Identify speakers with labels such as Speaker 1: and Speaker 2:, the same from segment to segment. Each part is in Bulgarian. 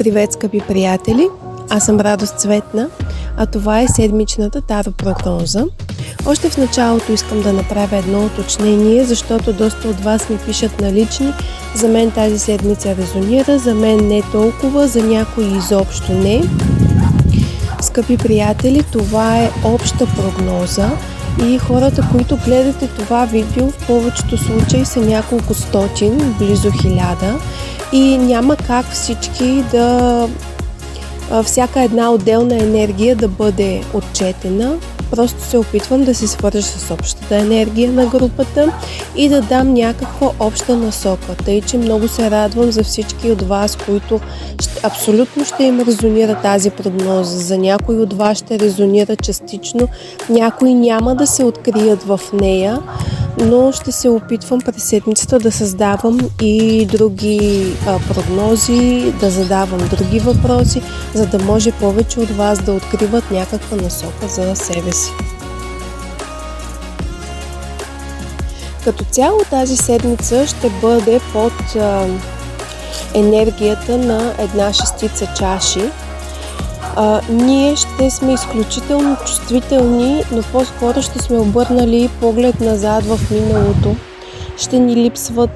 Speaker 1: Привет, скъпи приятели! Аз съм Радост Цветна, а това е седмичната таро прогноза. Още в началото искам да направя едно уточнение, защото доста от вас ми пишат на лични. За мен тази седмица резонира, за мен не толкова, за някои изобщо не. Скъпи приятели, това е обща прогноза и хората, които гледате това видео, в повечето случаи са няколко стотин, близо 1000, и няма как всички всяка една отделна енергия да бъде отчетена. Просто се опитвам да се свържа с общата енергия на групата и да дам някаква обща насока. Тъй, че много се радвам за всички от вас, които абсолютно ще им резонира тази прогноза. За някои от вас ще резонира частично, някои няма да се открият в нея, но ще се опитвам през седмицата да създавам и други прогнози, да задавам други въпроси, за да може повече от вас да откриват някаква насока за себе си. Като цяло тази седмица ще бъде под енергията на една шестица чаши. Ние ще сме изключително чувствителни, но по-скоро ще сме обърнали поглед назад в миналото. Ще ни липсват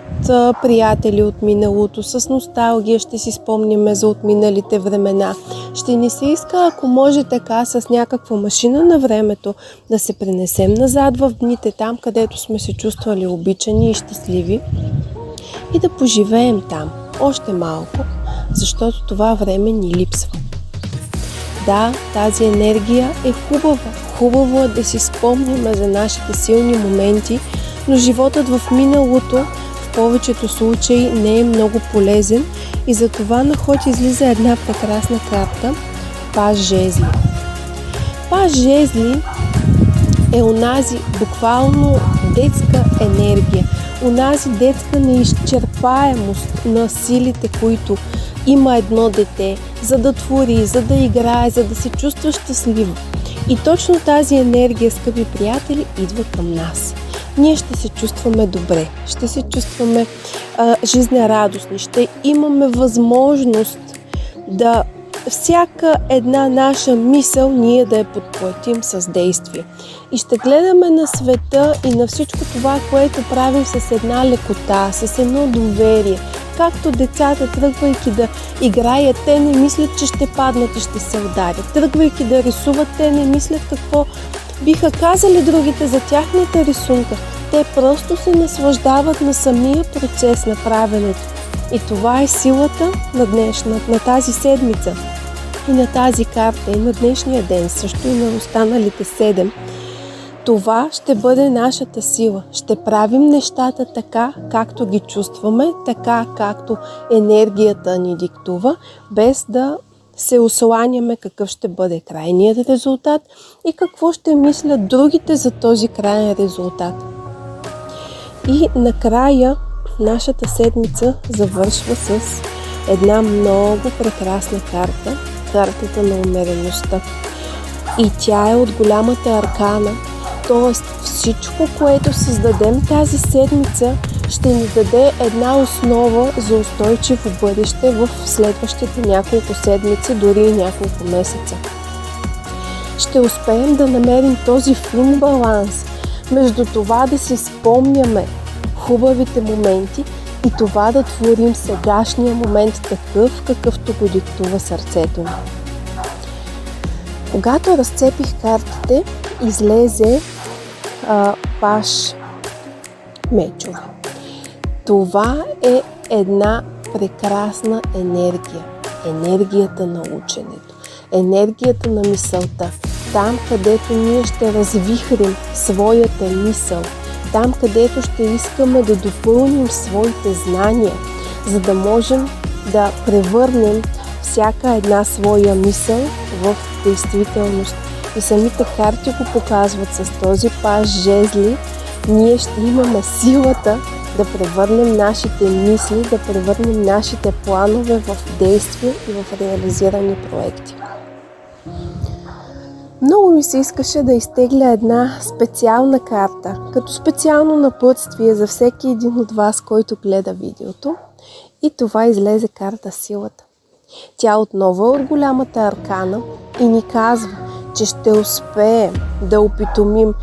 Speaker 1: приятели от миналото, с носталгия ще си спомняме за отминалите времена. Ще ни се иска, ако може така, с някаква машина на времето да се пренесем назад в дните, там където сме се чувствали обичани и щастливи, и да поживеем там още малко, защото това време ни липсва. Да, тази енергия е хубава. Хубаво е да си спомним за нашите силни моменти, но животът в миналото в повечето случаи не е много полезен и затова на ход излиза една прекрасна карта – Паж жезли. Паж жезли е онази буквално детска енергия, онази детска неизчерпаемост на силите, които има едно дете, за да твори, за да играе, за да се чувства щастливо. И точно тази енергия, скъпи приятели, идва към нас. Ние ще се чувстваме добре, ще се чувстваме жизнерадостни, ще имаме възможност да всяка една наша мисъл ние да я подплатим с действие. И ще гледаме на света и на всичко това, което правим, с една лекота, с едно доверие. Както децата, тръгвайки да играят, те не мислят, че ще паднат и ще се ударят. Тръгвайки да рисуват, те не мислят какво биха казали другите за тяхната рисунка. Те просто се наслаждават на самия процес на правенето. И това е силата на тази седмица и на тази карта, и на днешния ден, също и на останалите 7. Това ще бъде нашата сила. Ще правим нещата така, както ги чувстваме, така, както енергията ни диктува, без да се осланяме какъв ще бъде крайният резултат и какво ще мислят другите за този крайен резултат. И накрая нашата седмица завършва с една много прекрасна карта, картата на умереността. И тя е от голямата аркана, т.е. всичко, което създадем тази седмица, ще ни даде една основа за устойчиво бъдеще в следващите няколко седмици, дори и няколко месеца. Ще успеем да намерим този фин баланс между това да си спомняме хубавите моменти и това да творим сегашния момент такъв, какъвто го диктува сърцето ни. Когато разцепих картите, излезе Паж мечове. Това е една прекрасна енергия. Енергията на ученето. Енергията на мисълта. Там, където ние ще развихрим своята мисъл. Там, където ще искаме да допълним своите знания, за да можем да превърнем всяка една своя мисъл в действителност. И самите карти го показват. С този Паж жезли ние ще имаме силата да превърнем нашите мисли, да превърнем нашите планове в действия и в реализирани проекти. Много ми се искаше да изтегля една специална карта, като специално напътствие за всеки един от вас, който гледа видеото. И това излезе карта Силата. Тя отново е от голямата аркана и ни казва, че ще успеем да опитомим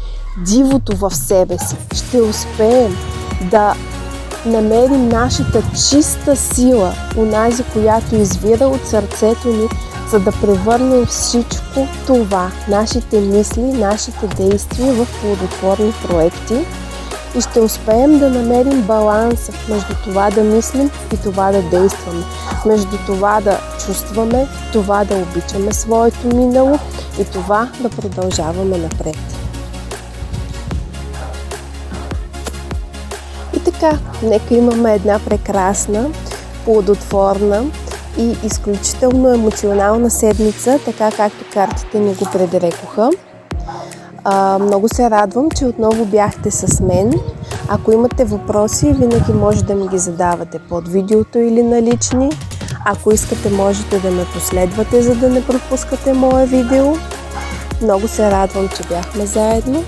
Speaker 1: дивото в себе си. Ще успеем да намерим нашата чиста сила, онази, която извира от сърцето ни, за да превърнем всичко това, нашите мисли, нашите действия в плодотворни проекти и ще успеем да намерим баланса между това да мислим и това да действаме, между това да чувстваме, това да обичаме своето минало и това да продължаваме напред. И така, нека имаме една прекрасна, плодотворна и изключително емоционална седмица, така както картите ни го предрекоха. Много се радвам, че отново бяхте с мен. Ако имате въпроси, винаги може да ми ги задавате под видеото или на лични. Ако искате, можете да ме последвате, за да не пропускате мое видео. Много се радвам, че бяхме заедно.